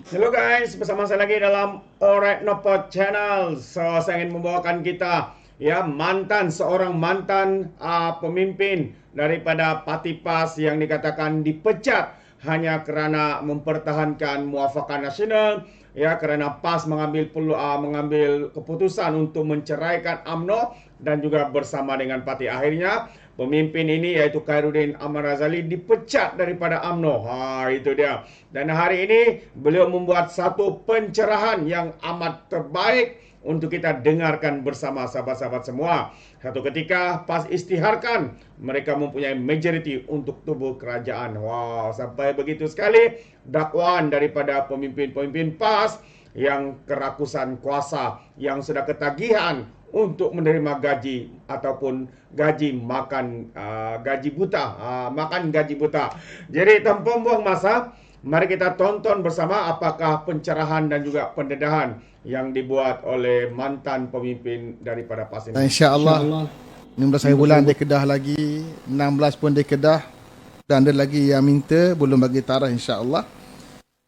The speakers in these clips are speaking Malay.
Halo guys, bersama saya lagi dalam Orek Nopot Channel. Saya ingin membawakan kita seorang mantan pemimpin daripada Parti PAS yang dikatakan dipecat hanya kerana mempertahankan muafakat nasional, kerana PAS mengambil keputusan untuk menceraikan UMNO dan juga bersama dengan parti. Akhirnya pemimpin ini iaitu Khairuddin Ahmad Razali dipecat daripada UMNO. Itu dia. Dan hari ini beliau membuat satu pencerahan yang amat terbaik untuk kita dengarkan bersama sahabat-sahabat semua. Satu ketika PAS istiharkan mereka mempunyai majoriti untuk tubuh kerajaan. Sampai begitu sekali dakwaan daripada pemimpin-pemimpin PAS yang kerakusan kuasa, yang sudah ketagihan untuk menerima gaji ataupun gaji buta. Jadi tanpa buang masa, mari kita tonton bersama apakah pencerahan dan juga pendedahan yang dibuat oleh mantan pemimpin daripada PAS ini. InsyaAllah 16 hari bulan dia Kedah lagi, 16 pun dia Kedah, dan ada lagi yang minta belum bagi tarikh insyaAllah.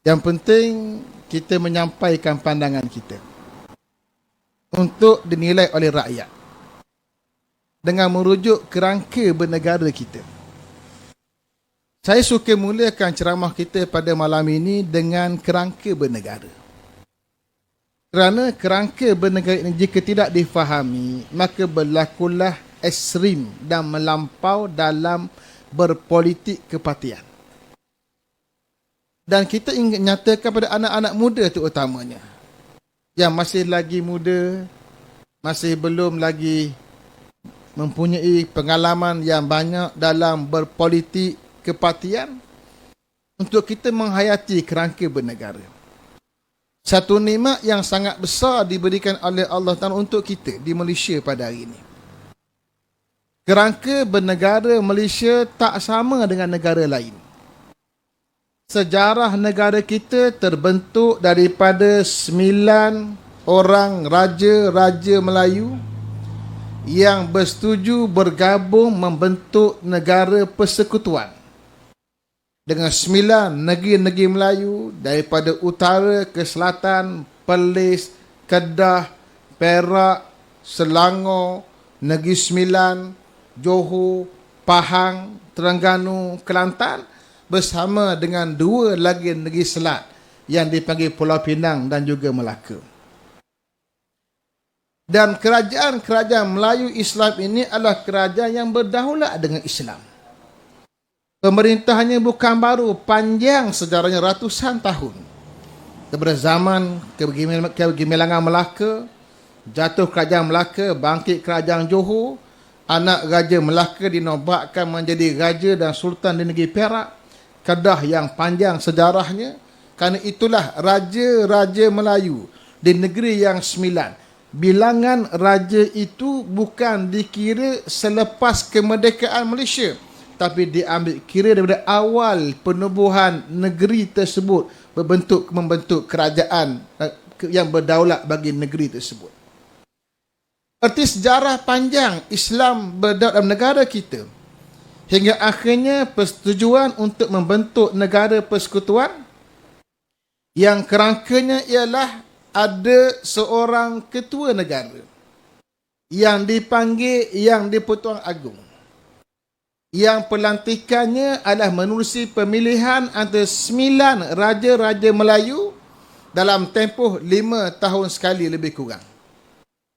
Yang penting kita menyampaikan pandangan kita untuk dinilai oleh rakyat dengan merujuk kerangka bernegara kita. Saya suka mulakan ceramah kita pada malam ini dengan kerangka bernegara. Kerana kerangka bernegara ini jika tidak difahami, maka berlakulah ekstrim dan melampau dalam berpolitik kepartian. Dan kita ingin nyatakan pada anak-anak muda terutamanya, yang masih lagi muda, masih belum lagi mempunyai pengalaman yang banyak dalam berpolitik kepartian, untuk kita menghayati kerangka bernegara. Satu nikmat yang sangat besar diberikan oleh Allah Ta'ala untuk kita di Malaysia pada hari ini. Kerangka bernegara Malaysia tak sama dengan negara lain. Sejarah negara kita terbentuk daripada 9 orang raja-raja Melayu yang bersetuju bergabung membentuk negara persekutuan dengan 9 negeri-negeri Melayu daripada utara ke selatan, Perlis, Kedah, Perak, Selangor, Negeri Sembilan, Johor, Pahang, Terengganu, Kelantan, bersama dengan 2 lagi negeri selat yang dipanggil Pulau Pinang dan juga Melaka. Dan kerajaan-kerajaan Melayu Islam ini adalah kerajaan yang berdaulat dengan Islam. Pemerintahannya bukan baru, panjang sejarahnya ratusan tahun. Daripada zaman kegemilangan Melaka, jatuh kerajaan Melaka, bangkit kerajaan Johor, anak Raja Melaka dinobatkan menjadi Raja dan Sultan di negeri Perak, Kedah yang panjang sejarahnya. Kerana itulah Raja-Raja Melayu di negeri yang 9. Bilangan raja itu bukan dikira selepas kemerdekaan Malaysia, tapi diambil kira daripada awal penubuhan negeri tersebut membentuk kerajaan yang berdaulat bagi negeri tersebut. Erti sejarah panjang Islam berdaulat dalam negara kita, hingga akhirnya persetujuan untuk membentuk negara persekutuan yang kerangkanya ialah ada seorang ketua negara yang dipanggil Yang di-Pertuan Agong, yang pelantikannya adalah menerusi pemilihan antara 9 raja-raja Melayu dalam tempoh 5 tahun sekali lebih kurang.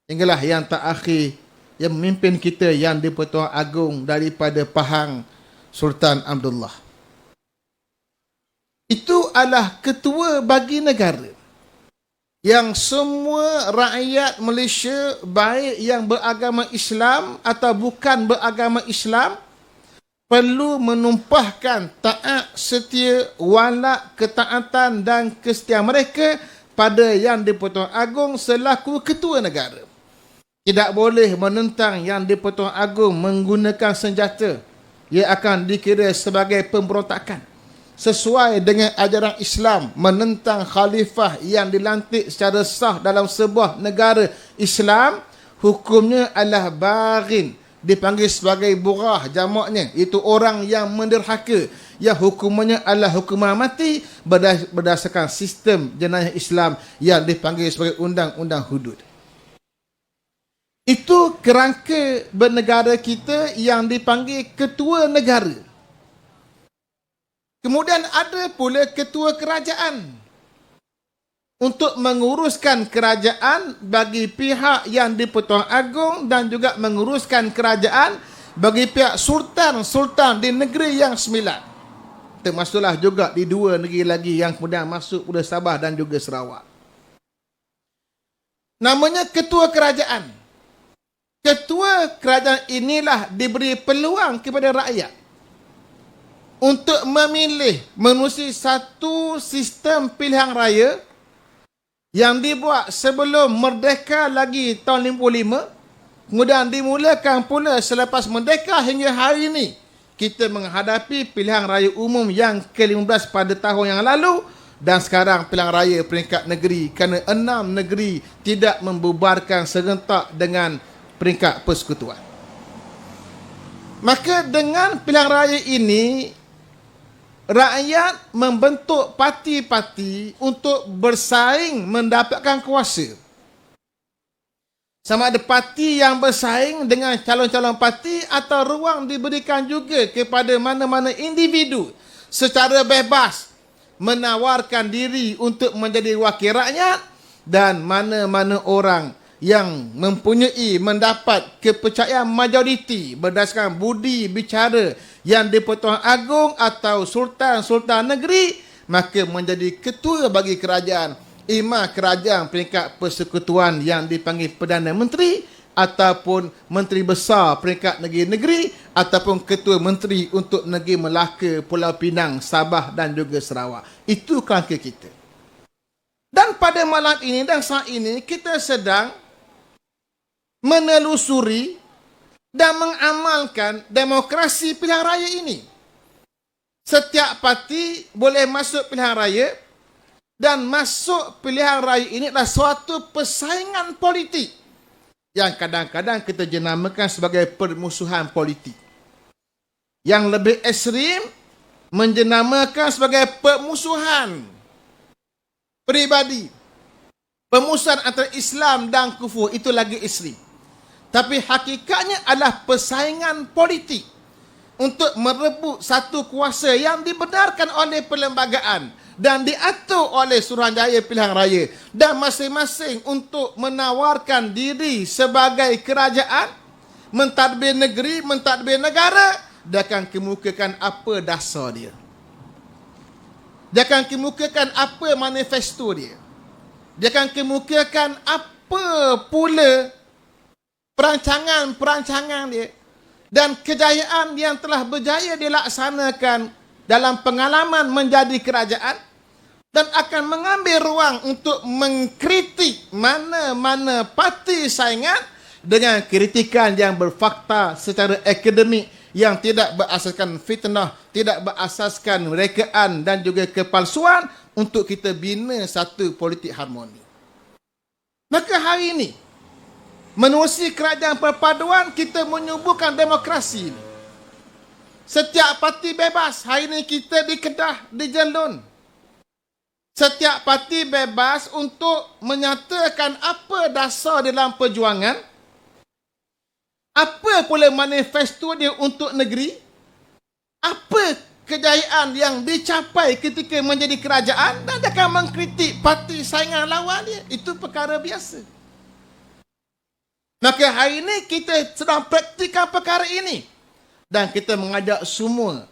Hinggalah yang terakhir yang memimpin kita Yang di-Pertuan Agong daripada Pahang, Sultan Abdullah. Itu adalah ketua bagi negara yang semua rakyat Malaysia, baik yang beragama Islam atau bukan beragama Islam, perlu menumpahkan taat, setia, walak, ketaatan dan kesetiaan mereka pada Yang di-Pertuan Agong selaku ketua negara. Tidak boleh menentang Yang di-Pertuan Agong menggunakan senjata. Ia akan dikira sebagai pemberontakan. Sesuai dengan ajaran Islam, menentang khalifah yang dilantik secara sah dalam sebuah negara Islam, hukumnya adalah baghin, dipanggil sebagai burah jamaknya, itu orang yang menderhaka, yang hukumannya adalah hukuman mati berdasarkan sistem jenayah Islam yang dipanggil sebagai undang-undang hudud. Itu kerangka bernegara kita yang dipanggil ketua negara. Kemudian ada pula ketua kerajaan, untuk menguruskan kerajaan bagi pihak yang di-Pertuan Agong dan juga menguruskan kerajaan bagi pihak sultan di negeri yang 9. Termasuklah juga di 2 negeri lagi yang kemudian masuk pada Sabah dan juga Sarawak. Namanya ketua kerajaan. Ketua kerajaan inilah diberi peluang kepada rakyat untuk memilih menerusi satu sistem pilihan raya yang dibuat sebelum merdeka lagi tahun 55, kemudian dimulakan pula selepas merdeka hingga hari ini. Kita menghadapi pilihan raya umum yang ke-15 pada tahun yang lalu, dan sekarang pilihan raya peringkat negeri kerana 6 negeri tidak membubarkan serentak dengan peringkat persekutuan. Maka dengan pilihan raya ini, rakyat membentuk parti-parti untuk bersaing mendapatkan kuasa. Sama ada parti yang bersaing dengan calon-calon parti atau ruang diberikan juga kepada mana-mana individu secara bebas menawarkan diri untuk menjadi wakil rakyat, dan mana-mana orang yang mendapat kepercayaan majoriti berdasarkan budi bicara yang di-Pertuan Agong atau sultan-sultan negeri, maka menjadi ketua bagi kerajaan, imam kerajaan peringkat persekutuan yang dipanggil Perdana Menteri, ataupun Menteri Besar peringkat negeri-negeri, ataupun Ketua Menteri untuk negeri Melaka, Pulau Pinang, Sabah dan juga Sarawak. Itu kerangka kita. Dan pada malam ini dan saat ini kita sedang menelusuri dan mengamalkan demokrasi pilihan raya ini. Setiap parti boleh masuk pilihan raya, dan masuk pilihan raya ini adalah suatu persaingan politik yang kadang-kadang kita jenamakan sebagai permusuhan politik. Yang lebih ekstrim menjenamakan sebagai permusuhan peribadi. Permusuhan antara Islam dan kufur, itu lagi ekstrim. Tapi hakikatnya adalah persaingan politik untuk merebut satu kuasa yang dibenarkan oleh perlembagaan dan diatur oleh Suruhanjaya Pilihan Raya, dan masing-masing untuk menawarkan diri sebagai kerajaan, mentadbir negeri, mentadbir negara. Dia akan kemukakan apa dasar dia. Dia akan kemukakan apa manifesto dia. Dia akan kemukakan apa pula perancangan-perancangan dia dan kejayaan yang telah berjaya dilaksanakan dalam pengalaman menjadi kerajaan, dan akan mengambil ruang untuk mengkritik mana-mana parti saingan dengan kritikan yang berfakta secara akademik, yang tidak berasaskan fitnah, tidak berasaskan rekaan dan juga kepalsuan, untuk kita bina satu politik harmoni. Maka hari ini, menerusi kerajaan perpaduan, kita menyuburkan demokrasi ini. Setiap parti bebas. Hari ini kita di Kedah, di Jelun. Setiap parti bebas untuk menyatakan apa dasar dalam perjuangan, apa pula manifesto dia untuk negeri, apa kejayaan yang dicapai ketika menjadi kerajaan, dan dia akan mengkritik parti saingan lawan dia. Itu perkara biasa. Maka hari ini kita sedang praktikkan perkara ini. Dan kita mengajak semua,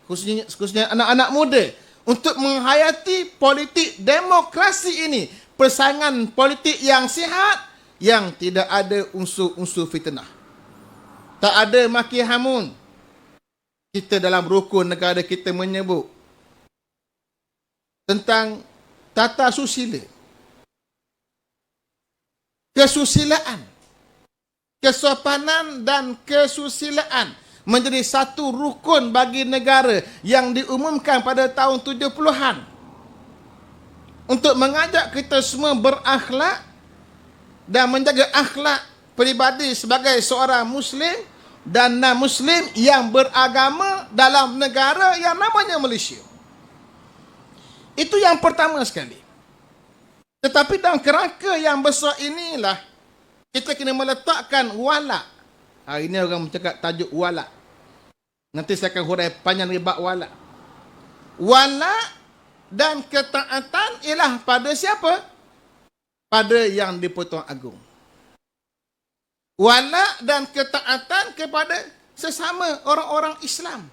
khususnya anak-anak muda, untuk menghayati politik demokrasi ini. Persaingan politik yang sihat, yang tidak ada unsur-unsur fitnah. Tak ada maki hamun. Kita dalam rukun negara kita menyebut tentang tata susila, kesusilaan, kesopanan dan kesusilaan menjadi satu rukun bagi negara yang diumumkan pada tahun 70-an, untuk mengajak kita semua berakhlak dan menjaga akhlak peribadi sebagai seorang Muslim, dan non-Muslim yang beragama dalam negara yang namanya Malaysia. Itu yang pertama sekali. Tetapi dalam kerangka yang besar inilah, kita kena meletakkan wala. Hari ini orang bercakap tajuk wala. Nanti saya akan hurai panjang lebar wala. Wala dan ketaatan ialah pada siapa? Pada yang di-Pertuan Agong. Wala dan ketaatan kepada sesama orang-orang Islam.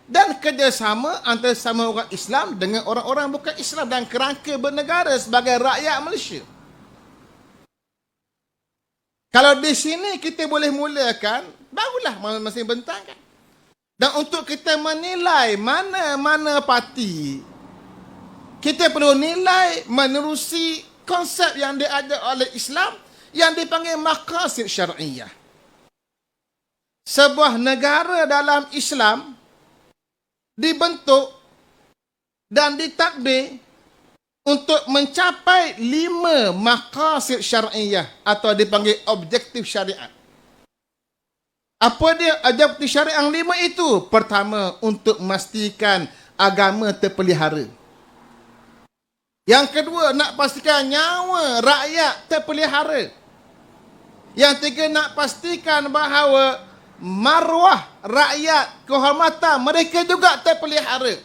Dan kerjasama antara sama orang Islam dengan orang-orang bukan Islam dan kerangka bernegara sebagai rakyat Malaysia. Kalau di sini kita boleh mulakan, barulah masing-masing bentangkan. Dan untuk kita menilai mana-mana parti, kita perlu nilai menerusi konsep yang diajar oleh Islam yang dipanggil maqasid syar'iyah. Sebuah negara dalam Islam dibentuk dan ditadbir untuk mencapai 5 maqasid syar'iyah atau dipanggil objektif syariat. Apa dia objektif syariat yang 5 itu? Pertama, untuk memastikan agama terpelihara. Yang kedua, nak pastikan nyawa rakyat terpelihara. Yang tiga, nak pastikan bahawa maruah rakyat, kehormatan mereka juga terpelihara.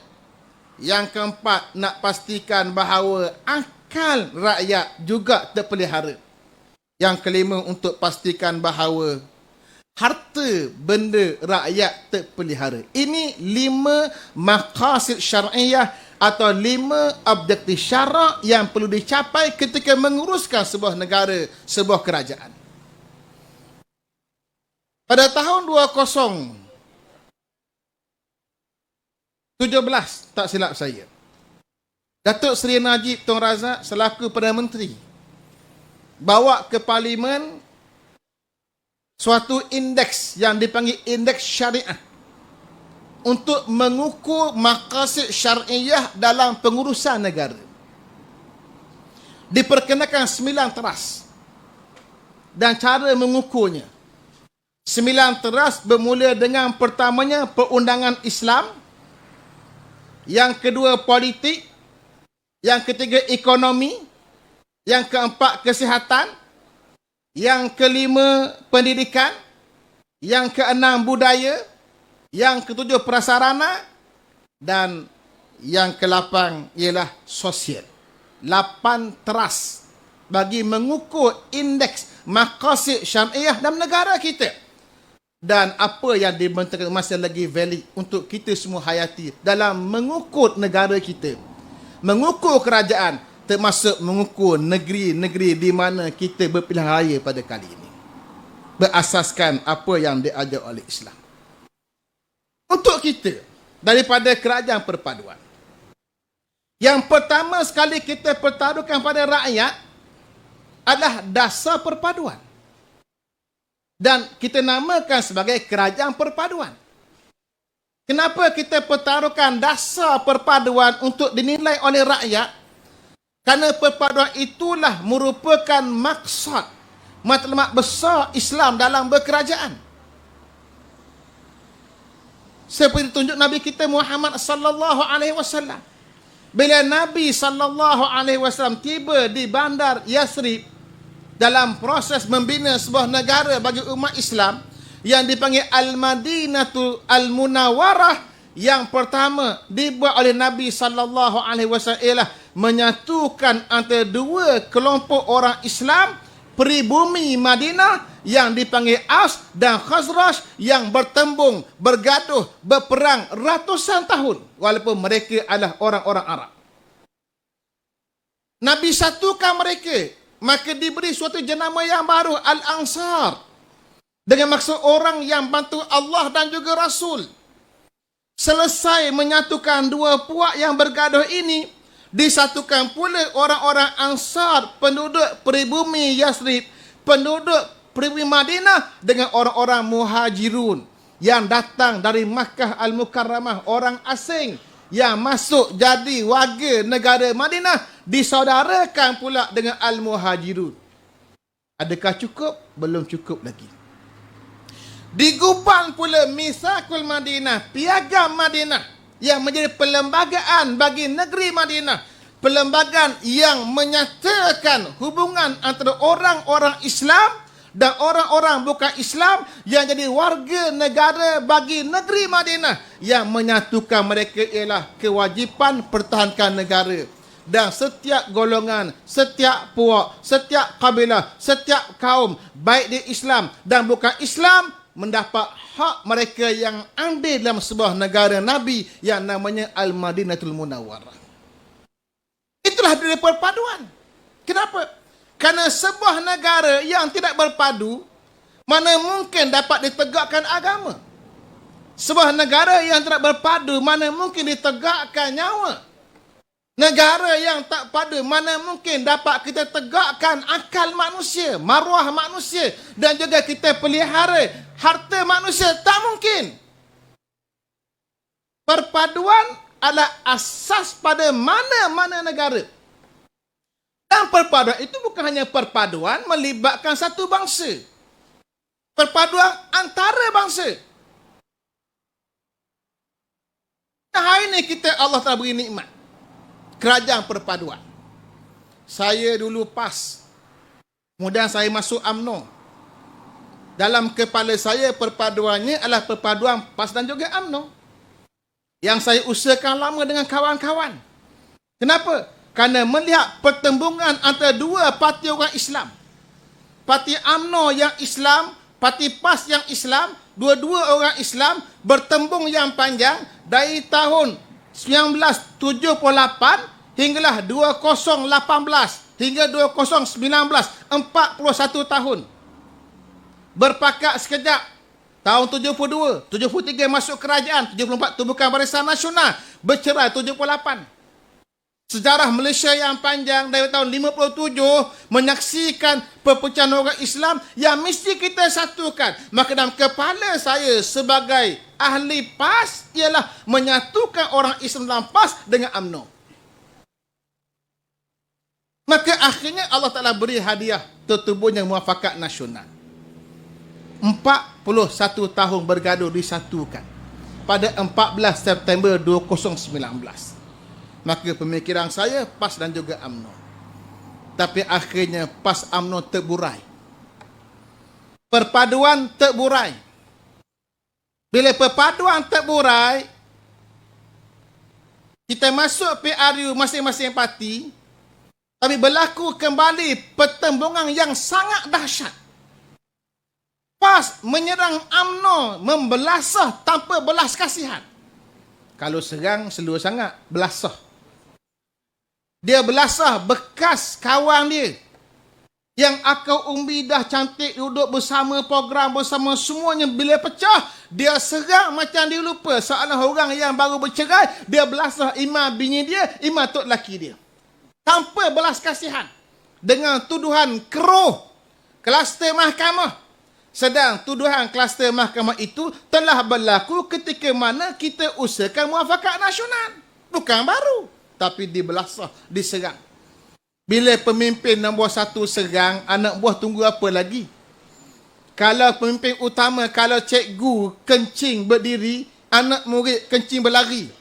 Yang keempat, nak pastikan bahawa akal rakyat juga terpelihara. Yang kelima, untuk pastikan bahawa harta benda rakyat terpelihara. Ini 5 maqasid syar'iyah atau 5 objektif syarak yang perlu dicapai ketika menguruskan sebuah negara, sebuah kerajaan. Pada tahun 2017, tak silap saya, Datuk Seri Najib Tun Razak selaku Perdana Menteri bawa ke Parlimen suatu indeks yang dipanggil indeks syariah untuk mengukur maqasid syar'iyah dalam pengurusan negara. Diperkenakan 9 teras dan cara mengukurnya. 9 teras bermula dengan pertamanya perundangan Islam, yang kedua politik, yang ketiga ekonomi, yang keempat kesihatan, yang kelima pendidikan, yang keenam budaya, yang ketujuh prasarana, dan yang ke-8 ialah sosial. 8 teras bagi mengukur indeks maqasid syar'iyah dalam negara kita. Dan apa yang dibentangkan masih lagi valid untuk kita semua hayati dalam mengukur negara kita. Mengukur kerajaan, termasuk mengukur negeri-negeri di mana kita berpilihan raya pada kali ini. Berasaskan apa yang diajar oleh Islam. Untuk kita, daripada kerajaan perpaduan, yang pertama sekali kita pertaruhkan pada rakyat adalah dasar perpaduan. Dan kita namakan sebagai kerajaan perpaduan. Kenapa kita pertaruhkan dasar perpaduan untuk dinilai oleh rakyat? Kerana perpaduan itulah merupakan maksud, matlamat besar Islam dalam berkerajaan. Seperti tunjuk Nabi kita Muhammad sallallahu alaihi wasallam. Bila Nabi sallallahu alaihi wasallam tiba di bandar Yathrib dalam proses membina sebuah negara bagi umat Islam yang dipanggil Al-Madinatul Al-Munawwarah, yang pertama dibuat oleh Nabi sallallahu alaihi wasallam ialah menyatukan antara 2 kelompok orang Islam pribumi Madinah yang dipanggil Aus dan Khazraj, yang bertembung, bergaduh, berperang ratusan tahun walaupun mereka adalah orang-orang Arab. Nabi satukan mereka, maka diberi suatu jenama yang baru, Al-Ansar, dengan maksud orang yang bantu Allah dan juga Rasul. Selesai menyatukan 2 puak yang bergaduh ini, disatukan pula orang-orang Ansar, penduduk pribumi Yathrib, penduduk pribumi Madinah, dengan orang-orang Muhajirun yang datang dari Makkah Al-Mukarramah, orang asing yang masuk jadi warga negara Madinah, disaudarakan pula dengan Al-Muhajirun. Adakah cukup? Belum cukup lagi. Digubal pula Mitsaqul Madinah, Piagam Madinah yang menjadi perlembagaan bagi negeri Madinah. Perlembagaan yang menyatakan hubungan antara orang-orang Islam dan orang-orang bukan Islam yang jadi warga negara bagi negeri Madinah. Yang menyatukan mereka ialah kewajipan pertahankan negara. Dan setiap golongan, setiap puak, setiap kabilah, setiap kaum, baik di Islam dan bukan Islam, mendapat hak mereka yang ada dalam sebuah negara Nabi yang namanya Al-Madinatul Munawwarah. Itulah dari perpaduan. Kenapa? Karena sebuah negara yang tidak berpadu, mana mungkin dapat ditegakkan agama. Sebuah negara yang tidak berpadu, mana mungkin ditegakkan nyawa. Negara yang tak padu, mana mungkin dapat kita tegakkan akal manusia, maruah manusia, dan juga kita pelihara harta manusia. Tak mungkin. Perpaduan adalah asas pada mana-mana negara. Dan perpaduan itu bukan hanya perpaduan melibatkan satu bangsa. Perpaduan antara bangsa. Hari ini Allah telah beri nikmat. Kerajaan perpaduan. Saya dulu PAS. Kemudian saya masuk UMNO. Dalam kepala saya perpaduannya adalah perpaduan PAS dan juga UMNO. Yang saya usahakan lama dengan kawan-kawan. Kenapa? Kerana melihat pertembungan antara dua parti orang Islam. Parti UMNO yang Islam, parti PAS yang Islam, dua-dua orang Islam bertembung yang panjang dari tahun 1978 hinggalah 2018 hingga 2019, 41 tahun. Berpakat sekejap. Tahun 72, 73 masuk kerajaan, 74 tubuhkan Barisan Nasional, bercerai 78. Sejarah Malaysia yang panjang dari tahun 57 menyaksikan perpecahan orang Islam yang mesti kita satukan. Maka dalam kepala saya sebagai ahli PAS ialah menyatukan orang Islam dalam PAS dengan UMNO. Maka akhirnya Allah Ta'ala beri hadiah tertubuhnya muafakat nasional. 41 tahun bergaduh disatukan pada 14 September 2019. Maka pemikiran saya PAS dan juga UMNO. Tapi akhirnya PAS UMNO terburai. Perpaduan terburai. Bila perpaduan terburai, kita masuk PRU masing-masing parti, tapi berlaku kembali pertembungan yang sangat dahsyat. PAS menyerang UMNO membelasah tanpa belas kasihan. Kalau serang selua sangat, belasah. Dia belasah bekas kawan dia yang akal umbi dah cantik duduk bersama, program bersama, semuanya bila pecah, dia serang macam dia lupa seorang orang yang baru bercerai, dia belasah imam bini dia, imam tok laki dia. Tanpa belas kasihan. Dengan tuduhan keruh kluster mahkamah. Sedang tuduhan kluster mahkamah itu telah berlaku ketika mana kita usahakan muafakat nasional. Bukan baru. Tapi dibelasah, diserang. Bila pemimpin nombor satu serang, anak buah tunggu apa lagi? Kalau pemimpin utama, kalau cikgu kencing berdiri, anak murid kencing berlari.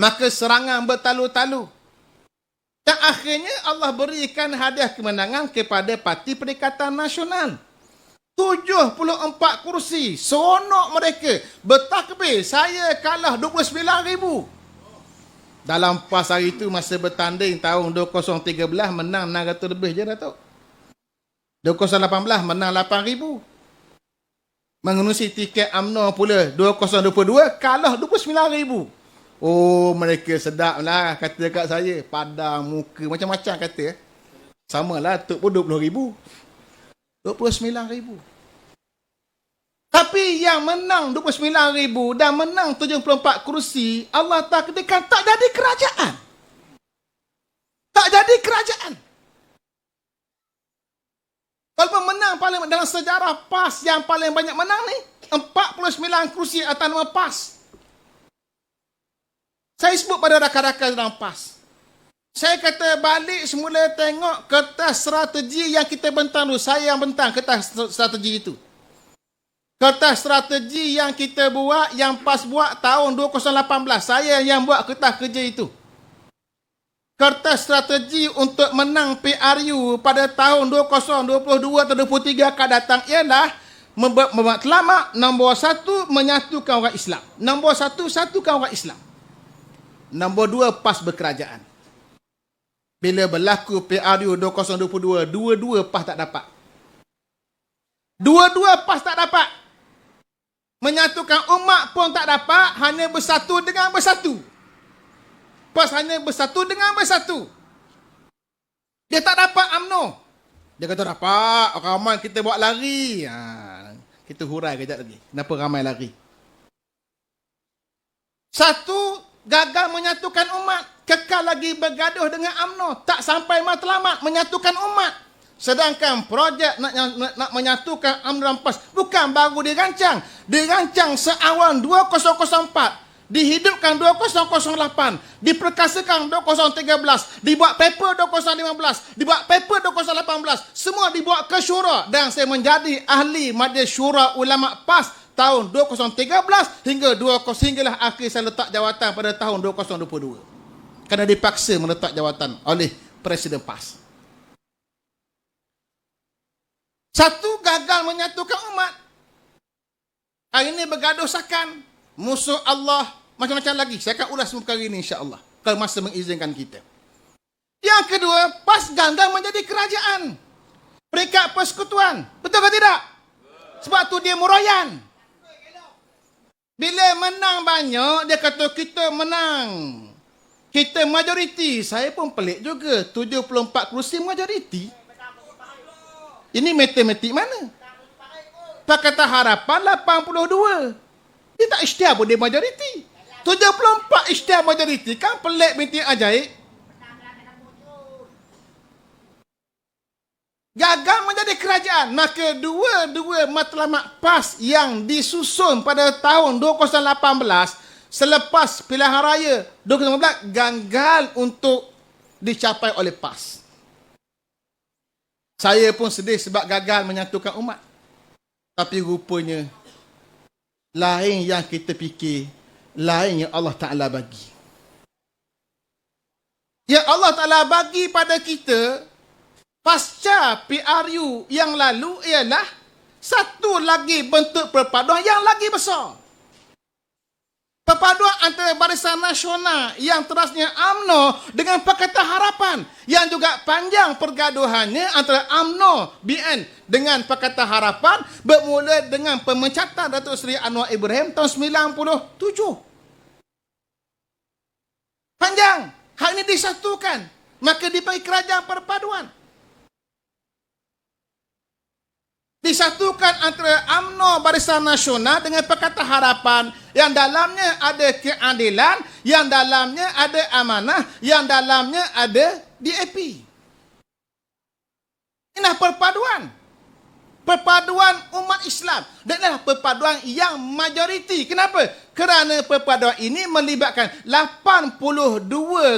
Maka serangan bertalu-talu. Dan akhirnya Allah berikan hadiah kemenangan kepada Parti Perikatan Nasional. 74 kursi. Seronok mereka. Bertakbir. Saya kalah 29,000. Dalam PAS hari itu masa bertanding tahun 2013 menang 600 lebih je Datuk. 2018 menang 8,000. Mengurusi tiket UMNO pula 2022 kalah 29,000. Oh, mereka sedap lah kata kat saya. Padang muka macam-macam kata. Samalah Tok pun 20,000. 29,000. Tapi yang menang 29,000 dan menang 74 kursi, Allah takdirkan tak jadi kerajaan. Tak jadi kerajaan. Walaupun menang paling dalam sejarah PAS yang paling banyak menang ni, 49 kursi atas nama PAS. Saya sebut pada rakan-rakan dalam PAS. Saya kata balik semula tengok kertas strategi yang kita bentang dulu. Saya yang bentang kertas strategi itu. Kertas strategi yang kita buat, yang PAS buat tahun 2018. Saya yang buat kertas kerja itu. Kertas strategi untuk menang PRU pada tahun 2022 atau 2023 akan datang ialah matlamat nombor 1, menyatukan orang Islam. Nombor 1, satukan orang Islam. Nombor 2, PAS berkerajaan. Bila berlaku PRU 2022, dua-dua PAS tak dapat. Dua-dua PAS tak dapat. Menyatukan umat pun tak dapat, hanya bersatu dengan bersatu. PAS hanya bersatu dengan bersatu. Dia tak dapat UMNO. Dia kata dapat, ramai kita buat lari. Kita hurai kejap lagi. Kenapa ramai lari? Satu, gagal menyatukan umat. Kekal lagi bergaduh dengan UMNO. Tak sampai matlamat menyatukan umat. Sedangkan projek nak menyatukan UMNO dan PAS bukan baru dirancang. Dirancang seawal 2004. Dihidupkan 2008, diperkasakan 2013, dibuat paper 2015, dibuat paper 2018, semua dibuat ke syura dan saya menjadi ahli Majlis Syura Ulama PAS tahun 2013 hinggalah akhir saya letak jawatan pada tahun 2022. Kerana dipaksa meletak jawatan oleh Presiden PAS. Satu, gagal menyatukan umat. Hari ini bergaduh sakan, musuh Allah, macam-macam lagi. Saya akan ulas semua perkara ini insya-Allah kalau masa mengizinkan kita. Yang kedua, PAS gagal menjadi kerajaan. Peringkat persekutuan. Betul ke tidak? Sebab tu dia meroyan. Bila menang banyak, dia kata kita menang. Kita majoriti. Saya pun pelik juga. 74 kerusi majoriti. Ini matematik mana? Pakatan Harapan 82. Dia tak isytihar pun dia majoriti. 74 isytihar majoriti kan pelik binti ajaib. Gagal menjadi kerajaan. Maka dua matlamat PAS yang disusun pada tahun 2018 selepas pilihan raya 2019 gagal untuk dicapai oleh PAS. Saya pun sedih sebab gagal menyatukan umat. Tapi rupanya lain yang kita fikir, lain yang Allah Ta'ala bagi. Yang Allah Ta'ala bagi pada kita pasca PRU yang lalu ialah satu lagi bentuk perpaduan yang lagi besar. Perpaduan antara Barisan Nasional yang terasnya UMNO dengan Pakatan Harapan yang juga panjang pergaduhannya antara UMNO BN dengan Pakatan Harapan bermula dengan pemecatan Datuk Seri Anwar Ibrahim tahun 97. Panjang. Hal ini disatukan. Maka dipanggil kerajaan perpaduan. Disatukan antara UMNO Barisan Nasional dengan Pakatan Harapan yang dalamnya ada keadilan, yang dalamnya ada amanah, yang dalamnya ada DAP. Inilah perpaduan. Perpaduan umat Islam. Dan inilah perpaduan yang majoriti. Kenapa? Kerana perpaduan ini melibatkan 82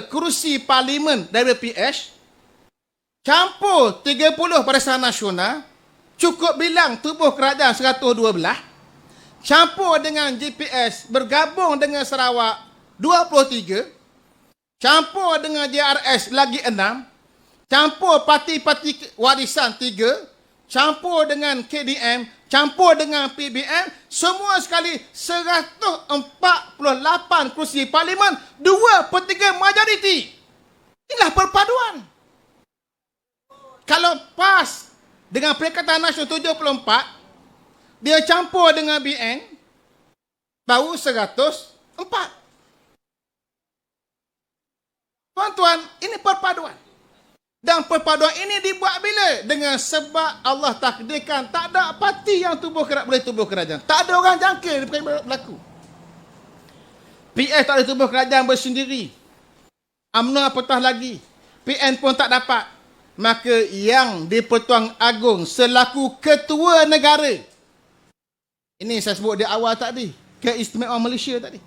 kerusi parlimen dari PS, campur 30 Barisan Nasional, cukup bilang tubuh kerajaan 112, campur dengan GPS, bergabung dengan Sarawak 23, campur dengan JRS lagi 6, campur parti-parti warisan 3, campur dengan KDM, campur dengan PBM, semua sekali 148 kursi parlimen, 2/3 majoriti. Inilah perpaduan. Kalau PAS dengan Perikatan Nasional 74, dia campur dengan BN, baru 104. Tuan-tuan, ini perpaduan. Dan perpaduan ini dibuat bila? Dengan sebab Allah takdirkan tak ada parti yang boleh tubuh kerajaan. Tak ada orang jangka berlaku. PS tak boleh tubuh kerajaan bersendiri. UMNO apatah lagi. PN pun tak dapat. Maka yang di-Pertuan Agong selaku ketua negara, ini saya sebut di awal tadi, keistimewaan Malaysia tadi.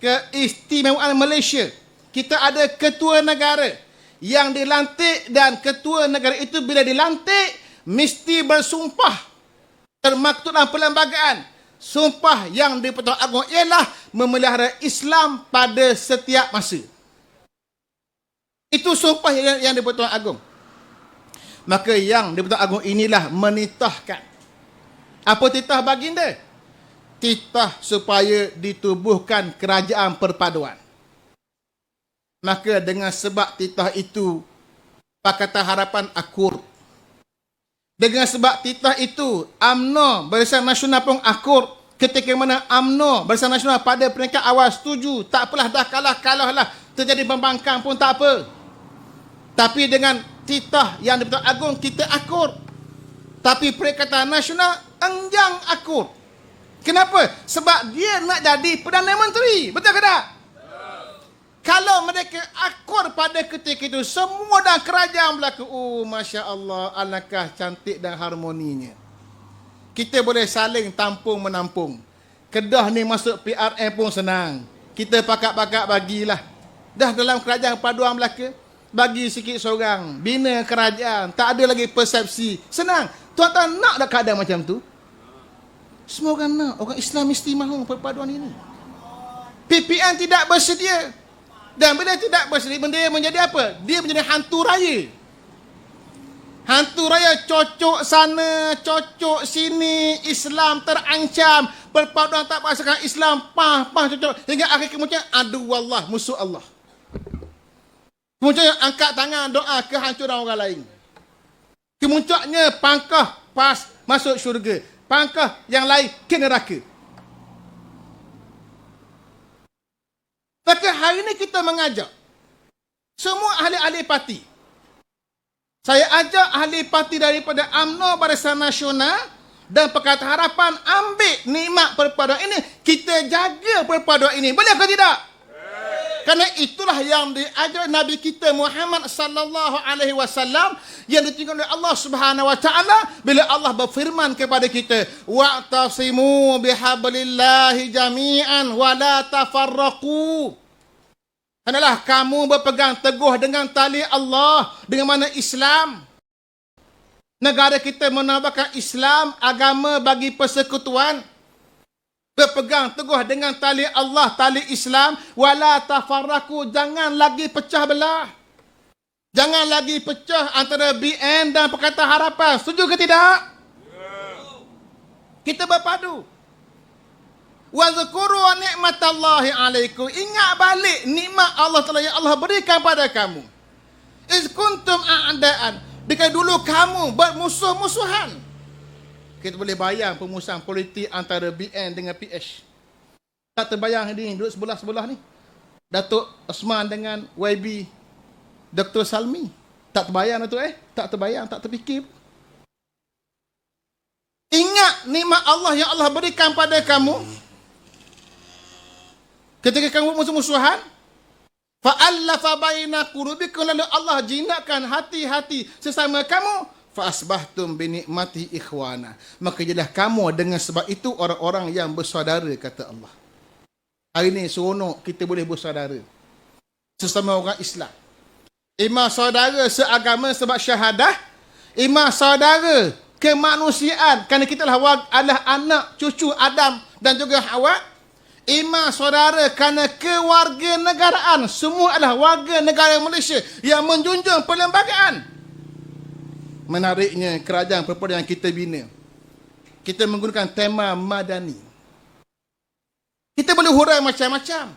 Keistimewaan Malaysia. Kita ada ketua negara yang dilantik dan ketua negara itu bila dilantik mesti bersumpah termaktub dalam perlembagaan. Sumpah yang di-Pertuan Agong ialah memelihara Islam pada setiap masa. Itu sumpah yang di-Pertuan Agong. Maka yang di-Pertuan Agong inilah menitahkan. Apa titah baginda? Titah supaya ditubuhkan kerajaan perpaduan. Maka dengan sebab titah itu, Pakatan Harapan akur. Dengan sebab titah itu, UMNO Barisan Nasional pun akur. Ketika mana UMNO Barisan Nasional pada peringkat awal setuju, tak apalah dah kalahlah terjadi pembangkang pun tak apa. Tapi dengan titah yang di-Pertuan Agong kita akur. Tapi Perikatan Nasional enggan akur. Kenapa? Sebab dia nak jadi Perdana Menteri. Betul ke tak? Kalau mereka akur pada ketika itu, semua dalam kerajaan berlaku. Oh, Masya Allah, alangkah cantik dan harmoninya. Kita boleh saling tampung-menampung. Kedah ni masuk PRM pun senang. Kita pakat-pakat bagilah. Dah dalam kerajaan paduan Melaka, bagi sikit seorang. Bina kerajaan. Tak ada lagi persepsi. Senang. Tuan-tuan nak dah keadaan macam tu? Semua orang nak. Orang Islam mesti mahu perpaduan ini. PPN tidak bersedia. Dan bila tidak bersedia, benda menjadi apa? Dia menjadi hantu raya. Hantu raya cocok sana, cocok sini. Islam terancam. Perpaduan tak berasakan Islam. Cocok. Hingga akhir kemudian, aduh wallah, musuh Allah. Kemudian angkat tangan doa kehancuran orang lain. Kemuncaknya pangkah pas masuk syurga. Pangkah yang lain ke neraka. Maka hari ini kita mengajak semua ahli-ahli parti. Saya ajak ahli parti daripada UMNO Barisan Nasional dan Pakatan Harapan ambil nikmat perpaduan ini. Kita jaga perpaduan ini. Boleh ke tidak? Karena itulah yang diajar Nabi kita Muhammad sallallahu alaihi wasallam yang ditinggal oleh Allah Subhanahu wa taala bila Allah berfirman kepada kita, wa'tasimu bihablillahi jami'an wa la tafarraqu. Hendaklah kamu berpegang teguh dengan tali Allah, dengan mana Islam. Negara kita menawarkan Islam, agama bagi persekutuan. Berpegang teguh dengan tali Allah, tali Islam. Wala tafarraku, jangan lagi pecah belah. Jangan lagi pecah antara BN dan Pakatan Harapan. Setuju ke tidak? Kita berpadu. Wa dzkuru ni'matallahi alaikum. Ingat balik nikmat Allah Taala yang Allah berikan pada kamu. Iz kuntum a'daan. Dekat dulu kamu bermusuh-musuhan. Kita boleh bayang permusuhan politik antara BN dengan PH. Tak terbayang ni, duduk sebelah-sebelah ni. Datuk Osman dengan YB Dr. Salmi. Tak terbayang Datuk Tak terbayang, tak terfikir. Ingat nikmat Allah yang Allah berikan pada kamu. Ketika kamu musuh-musuhan, fa'allafa baina qulubikum, lalu Allah jinakkan hati-hati sesama kamu. Fa'asbahtum binikmati ikhwana. Maka jadilah kamu dengan sebab itu orang-orang yang bersaudara, kata Allah. Hari ini seronok kita boleh bersaudara sesama orang Islam. Imam saudara seagama sebab syahadah. Imam saudara kemanusiaan kerana kita adalah anak cucu Adam dan juga Hawa. Imam saudara kerana kewarganegaraan. Semua adalah warga negara Malaysia yang menjunjung perlembagaan. Menariknya kerajaan perpaduan yang kita bina, kita menggunakan tema madani. Kita boleh hurai macam-macam,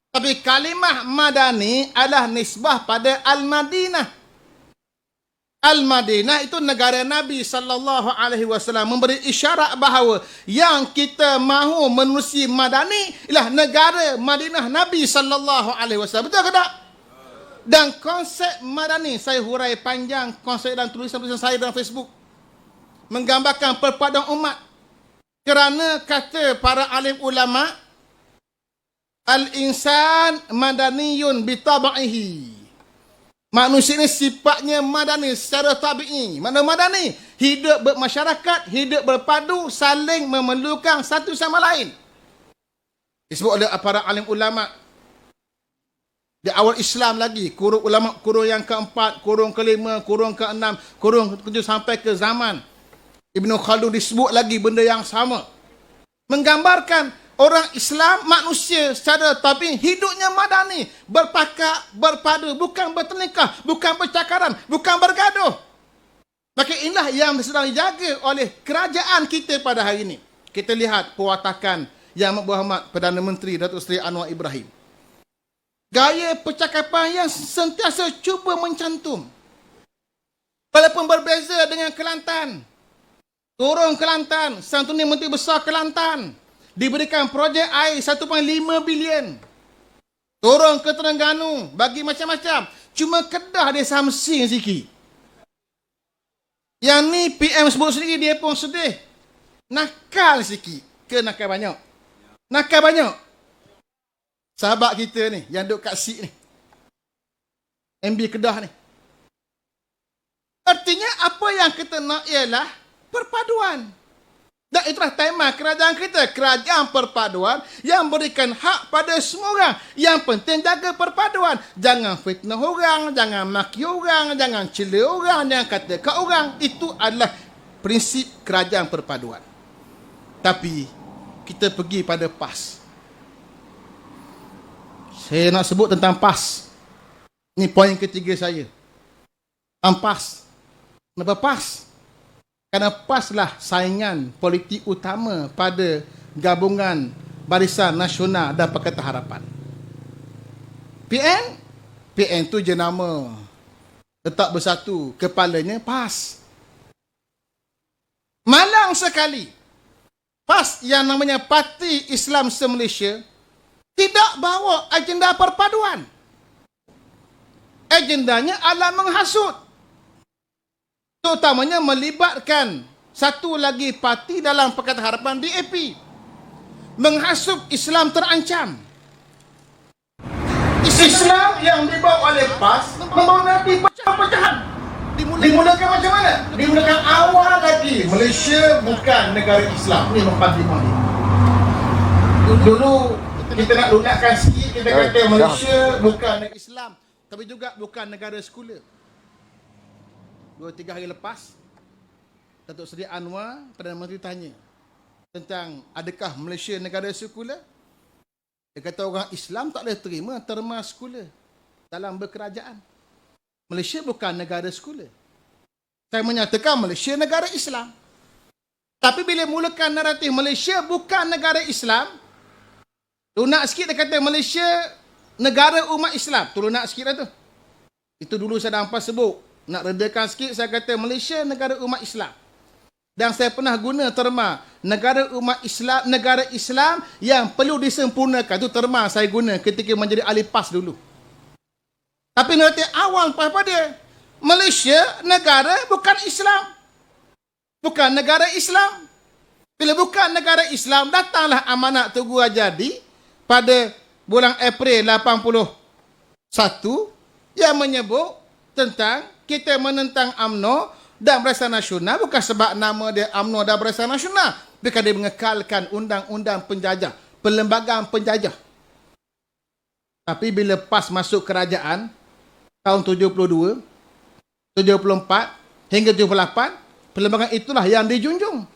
tapi kalimah madani adalah nisbah pada Al-Madinah. Al-Madinah itu negara Nabi sallallahu alaihi wasallam, memberi isyarat bahawa yang kita mahu menerusi madani ialah negara Madinah Nabi sallallahu alaihi wasallam. Betul ke tak? Dan konsep madani, saya hurai panjang konsep dan tulisan-tulisan saya dalam Facebook, menggambarkan perpaduan umat. Kerana kata para alim ulama, al-insan madaniyun bitabaihi. Manusia ini sifatnya madani secara tabi'i. Mana madani? Hidup bermasyarakat, hidup berpadu, saling memerlukan satu sama lain. Disebut oleh para alim ulama. Di awal Islam lagi, kurung ulama, kurung yang keempat, kurung kelima, kurung keenam, kurung ketujuh sampai ke zaman Ibn Khaldun disebut lagi benda yang sama. Menggambarkan orang Islam manusia secara tabi'i hidupnya madani, berpakak, berpadu, bukan bertengkar, bukan bercakaran, bukan bergaduh. Maka inilah yang sedang dijaga oleh kerajaan kita pada hari ini. Kita lihat pewatakan Yang Berhormat Perdana Menteri Datuk Seri Anwar Ibrahim. Gaya percakapan yang sentiasa cuba mencantum. Walaupun berbeza dengan Kelantan. Turun Kelantan, Santuni Menteri Besar Kelantan. Diberikan projek air 1.5 bilion. Turun ke Terengganu, bagi macam-macam. Cuma Kedah dia samsing sikit. Yang ni PM sebut sendiri, dia pun sedih. Nakal sikit. Ke nakal banyak? Nakal banyak. Sahabat kita ni, yang duduk kat SIK ni. MB Kedah ni. Artinya apa yang kita nak ialah perpaduan. Dan itulah tema kerajaan kita. Kerajaan perpaduan yang berikan hak pada semua orang. Yang penting jaga perpaduan. Jangan fitnah orang, jangan maki orang, jangan cela orang, jangan kata kat orang. Itu adalah prinsip kerajaan perpaduan. Tapi kita pergi pada PAS. Saya nak sebut tentang PAS. Ini poin ketiga saya. PAS. Kenapa PAS? Kerana PAS lah saingan politik utama pada gabungan Barisan Nasional dan Pakatan Harapan. PN tu jenama Tetap Bersatu, kepalanya PAS. Malang sekali, PAS yang namanya Parti Islam Se-Malaysia tidak bawa agenda perpaduan. Agendanya adalah menghasut. Terutamanya melibatkan satu lagi parti dalam Pakatan Harapan, DAP. Menghasut Islam terancam. Islam yang dibawa oleh PAS membawa nanti perpecahan. Dimulakan macam mana? Dimulakan awal lagi. Malaysia bukan negara Islam. Ini mukadimah ni. Dulu kita nak lunakkan sikit, kita kata Malaysia bukan negara Islam, tapi juga bukan negara sekular. 2-3 hari lepas, Datuk Seri Anwar, Perdana Menteri tanya tentang adakah Malaysia negara sekular. Dia kata orang Islam tak boleh terima terma sekular dalam berkerajaan. Malaysia bukan negara sekular. Saya menyatakan Malaysia negara Islam. Tapi bila mulakan naratif Malaysia bukan negara Islam, lunak sikit dia kata Malaysia negara umat Islam. Tu lunak sikit lah tu. Itu dulu saya dah sebut. Nak redakan sikit, saya kata Malaysia negara umat Islam. Dan saya pernah guna terma negara umat Islam, negara Islam yang perlu disempurnakan. Itu terma saya guna ketika menjadi ahli PAS dulu. Tapi nanti awal apa dia? Malaysia negara bukan Islam. Bukan negara Islam. Bila bukan negara Islam, datanglah amanat Tugu Rajadi pada bulan April 81 yang menyebut tentang kita menentang UMNO dan Barisan Nasional bukan sebab nama dia UMNO dan Barisan Nasional, bukan dia mengekalkan undang-undang penjajah, perlembagaan penjajah. Tapi bila PAS masuk kerajaan tahun 72, 74 hingga 78, perlembagaan itulah yang dijunjung.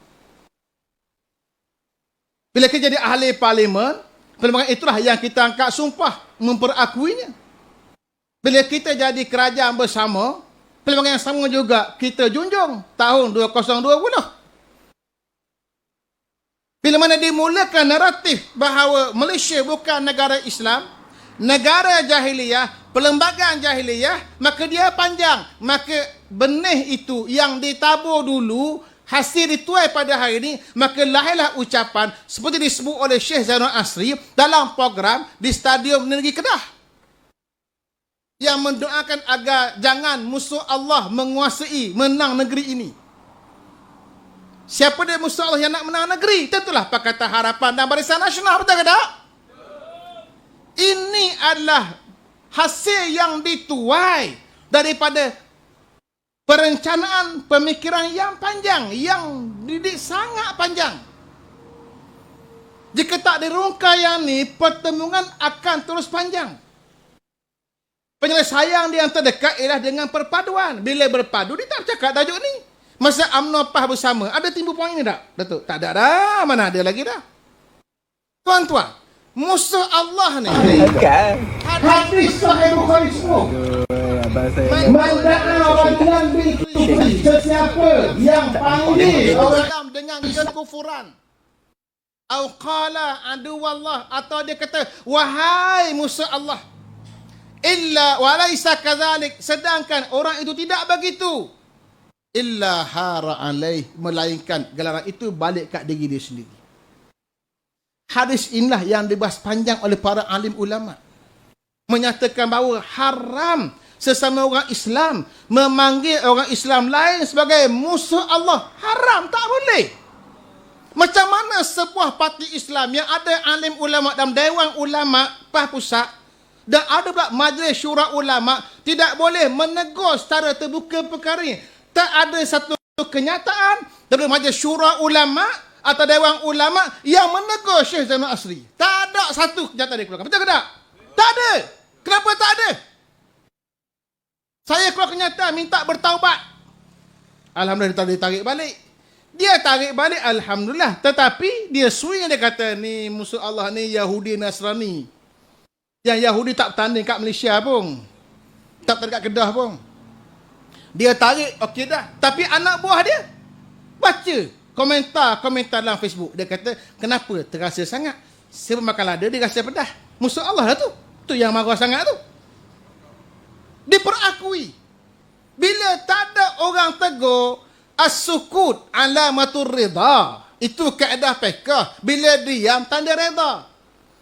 Bila kita jadi ahli parlimen, perlembagaan itulah yang kita angkat sumpah memperakuinya. Bila kita jadi kerajaan bersama, perlembagaan yang sama juga kita junjung tahun 2020. Bila mana dimulakan naratif bahawa Malaysia bukan negara Islam, negara jahiliyah, perlembagaan jahiliyah, maka dia panjang. Maka benih itu yang ditabur dulu, hasil dituai pada hari ini, maka lahirlah ucapan seperti disebut oleh Syekh Zainul Asri dalam program di Stadium Negeri Kedah, yang mendoakan agar jangan musuh Allah menguasai, menang negeri ini. Siapa dia musuh Allah yang nak menang negeri? Tentulah Pakatan Harapan dan Barisan Nasional, betul ke tak? Ini adalah hasil yang dituai daripada perencanaan pemikiran yang panjang, yang didik sangat panjang. Jika tak dirungkai yang ni, pertemuan akan terus panjang. Penyelesaian dia yang terdekat ialah dengan perpaduan. Bila berpadu, dia tak cakap tajuk ni. Masa UMNO PAS bersama, ada timbul poin ni tak, Datuk? Tak ada dah, mana ada lagi dah. Tuan-tuan, musuh Allah ni. Hadis Sahih Bukhari semua. Mandaklah orang dengan bil kufri, sesiapa yang panggil orang dengan kekufuran. Au qala adu wallah, atau dia kata wahai musuh Allah. Illa walaisa kadzalik, sedangkan orang itu tidak begitu. Illa hara alaih, melainkan gelaran itu balik kat diri dia sendiri. Hadis inilah yang dibahas panjang oleh para alim ulama, menyatakan bahawa haram sesama orang Islam memanggil orang Islam lain sebagai musuh Allah. Haram, tak boleh. Macam mana sebuah parti Islam yang ada alim ulama dalam Dewan Ulama PAS Pusat dan ada pula Majlis Syura Ulama tidak boleh menegur secara terbuka perkara ini? Tak ada satu kenyataan dari Majlis Syura Ulama atau Dewan Ulama yang menegur Syekh Zainal Asri. Tak ada satu kenyataan dia keluarkan. Betul ke tak? Tak ada. Kenapa tak ada? Saya keluar kenyataan minta bertaubat. Alhamdulillah dia tarik balik. Dia tarik balik, alhamdulillah. Tetapi dia swing, dia kata ni musuh Allah ni Yahudi Nasrani. Yang Yahudi tak bertanding kat Malaysia pun. Tak bertanding kat Kedah pun. Dia tarik, okey dah. Tapi anak buah dia baca komentar dalam Facebook. Dia kata, kenapa terasa sangat? Sebab makan lada dia rasa pedas. Musuh Allah lah tu. Tu yang marah sangat tu. Diperakui. Bila tak ada orang tegur, as-sukut alamatur rida. Itu kaedah fiqh. Bila diam, tanda reda.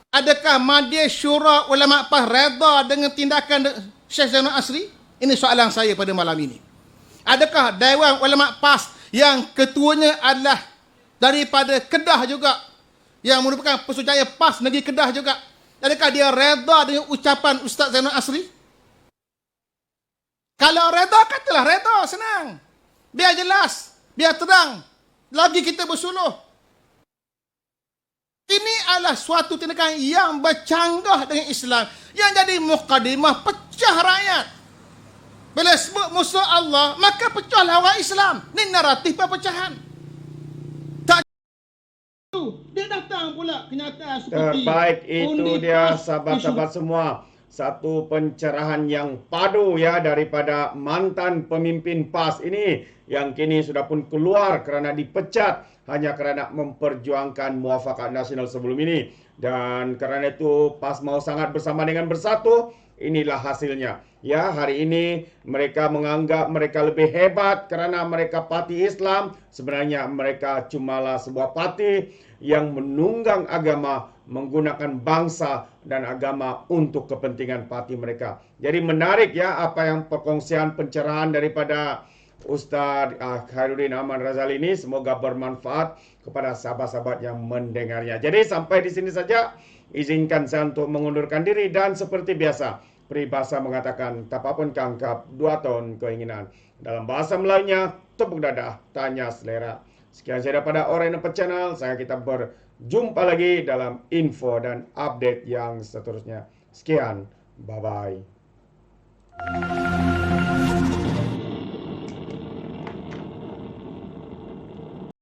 Adakah Majlis Syura Ulama PAS reda dengan tindakan Syekh Zainal Asri? Ini soalan saya pada malam ini. Adakah Dewan Ulama PAS yang ketuanya adalah daripada Kedah juga, yang merupakan Pesujaya PAS negeri Kedah juga, adakah dia reda dengan ucapan Ustaz Zainal Asri? Kalau reda, katalah reda, senang. Biar jelas, biar terang. Lagi kita bersuluh. Ini adalah suatu tindakan yang bercanggah dengan Islam, yang jadi mukadimah pecah rakyat. Bila sebut musuh Allah, maka pecahlah orang Islam. Ini naratif perpecahan. Tak dia datang pula kenyataan seperti terbaik itu dia sahabat-sahabat semua. Satu pencerahan yang padu ya daripada mantan pemimpin PAS ini yang kini sudah pun keluar kerana dipecat hanya kerana memperjuangkan muafakat nasional sebelum ini. Dan kerana itu PAS mau sangat bersama dengan bersatu. Inilah hasilnya. Ya, hari ini mereka menganggap mereka lebih hebat kerana mereka parti Islam. Sebenarnya mereka cumalah sebuah parti yang menunggang agama, menggunakan bangsa dan agama untuk kepentingan parti mereka. Jadi menarik ya apa yang perkongsian pencerahan daripada Ustaz Khairuddin Ahmad Razali ini. Semoga bermanfaat kepada sahabat-sahabat yang mendengarnya. Jadi sampai di sini saja. Izinkan saya untuk mengundurkan diri dan seperti biasa peribahasa mengatakan tapapun kangkap 2 tahun keinginan. Dalam bahasa Melayunya tepuk dadah tanya selera. Sekian saya daripada Orenapa Channel. Kita berjumpa lagi dalam info dan update yang seterusnya. Sekian, bye bye.